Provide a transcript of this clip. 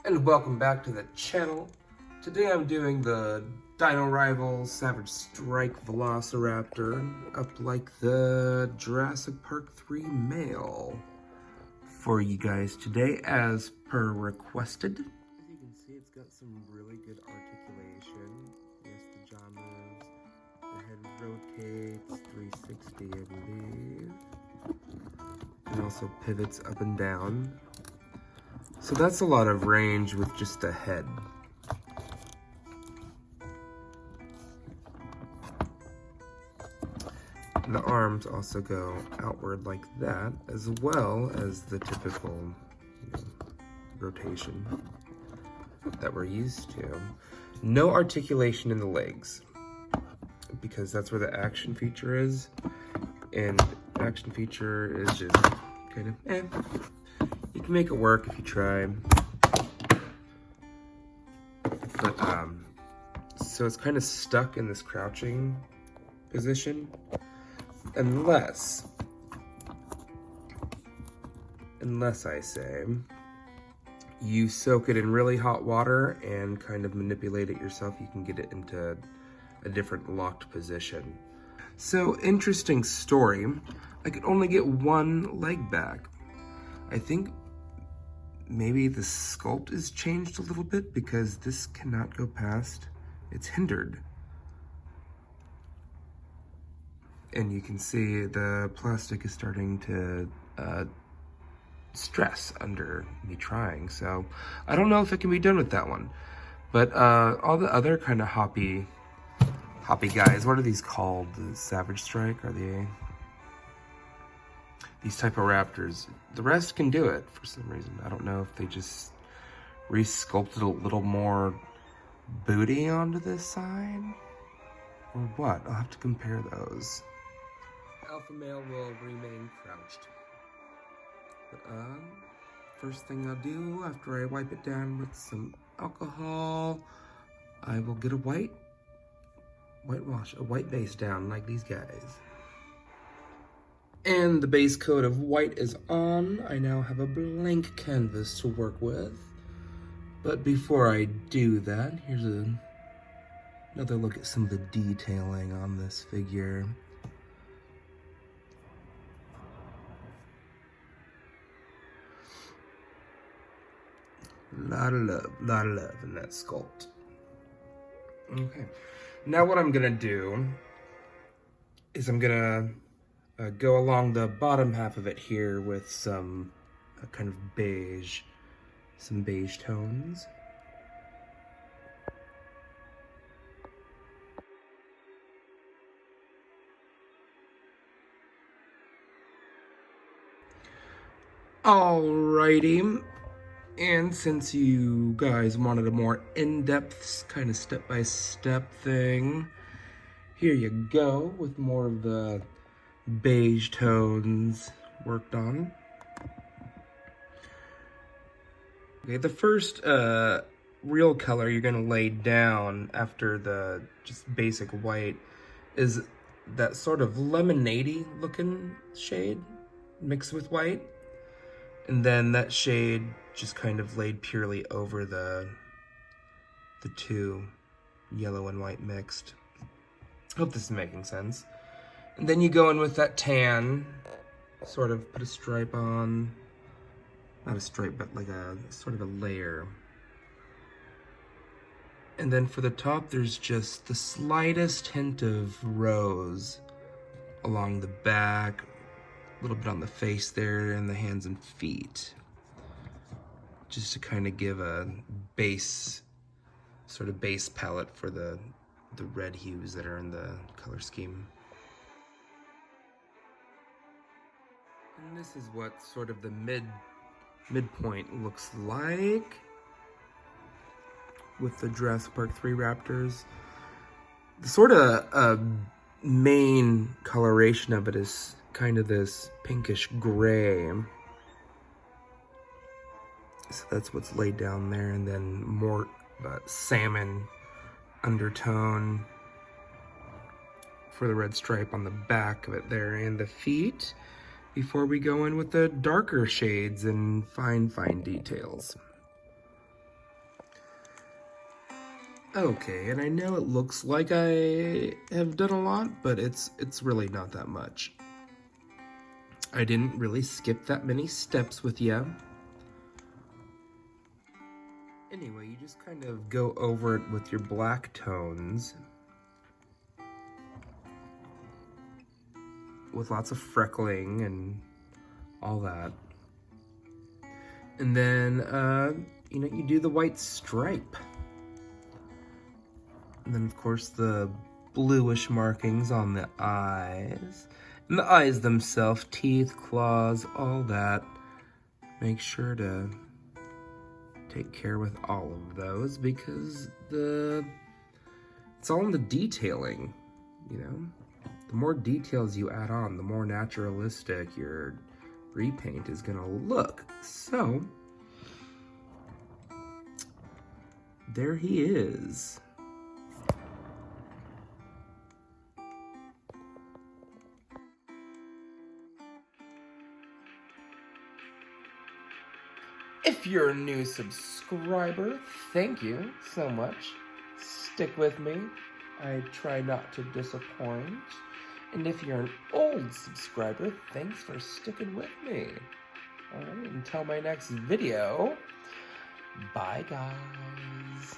And welcome back to the channel. Today I'm doing the Dino Rival Savage Strike Velociraptor up like the Jurassic Park 3 male for you guys today as per requested. As you can see, it's got some really good articulation. Yes, the jaw moves, the head rotates 360 I believe, and also pivots up and down. So that's a lot of range with just a head. The arms also go outward like that, as well as the typical rotation that we're used to. No articulation in the legs, because that's where the action feature is. And action feature is just kind of You can make it work if you try. But, so it's kind of stuck in this crouching position. Unless I say, you soak it in really hot water and kind of manipulate it yourself, you can get it into a different locked position. So, interesting story. I could only get one leg back. I think maybe the sculpt is changed a little bit because this cannot go past, it's hindered. And you can see the plastic is starting to stress under me trying. So I don't know if it can be done with that one. But all the other kind of hoppy guys, what are these called? The Savage Strike? Are they these type of raptors? The rest can do it for some reason. I don't know if they just re-sculpted a little more booty onto this side or what. I'll have to compare those. Alpha male will remain crouched. But first thing I'll do after I wipe it down with some alcohol, I will get a whitewash, a white base down like these guys. And the base coat of white is on. I now have a blank canvas to work with. But before I do that, here's another look at some of the detailing on this figure. Lot of love in that sculpt. Okay, now what I'm gonna do is I'm gonna go along the bottom half of it here with some kind of beige, some beige tones. Alrighty. And since you guys wanted a more in-depth, kind of step-by-step thing, here you go with more of the beige tones worked on. Okay, the first real color you're gonna lay down after the just basic white is that sort of lemonade-y looking shade mixed with white. And then that shade just kind of laid purely over the two, yellow and white mixed. Hope this is making sense. And then you go in with that tan, sort of put a stripe on, not a stripe, but like a sort of a layer. And then for the top, there's just the slightest hint of rose along the back, a little bit on the face there, and the hands and feet. Just to kind of give a base, sort of base palette for the red hues that are in the color scheme. And this is what sort of the midpoint looks like with the Jurassic Park 3 Raptors. The sort of main coloration of it is kind of this pinkish gray. So that's what's laid down there, and then more salmon undertone for the red stripe on the back of it there and the feet, before we go in with the darker shades and fine details. Okay, and I know it looks like I have done a lot, but it's really not that much. I didn't really skip that many steps with you. Anyway, you just kind of go over it with your black tones with lots of freckling and all that. And then, you do the white stripe. And then, of course, the bluish markings on the eyes. And the eyes themselves, teeth, claws, all that. Make sure to take care with all of those because it's all in the detailing, you know? The more details you add on, the more naturalistic your repaint is gonna look. So, there he is. If you're a new subscriber, thank you so much. Stick with me. I try not to disappoint. And if you're an old subscriber, thanks for sticking with me. Alright, until my next video, bye guys.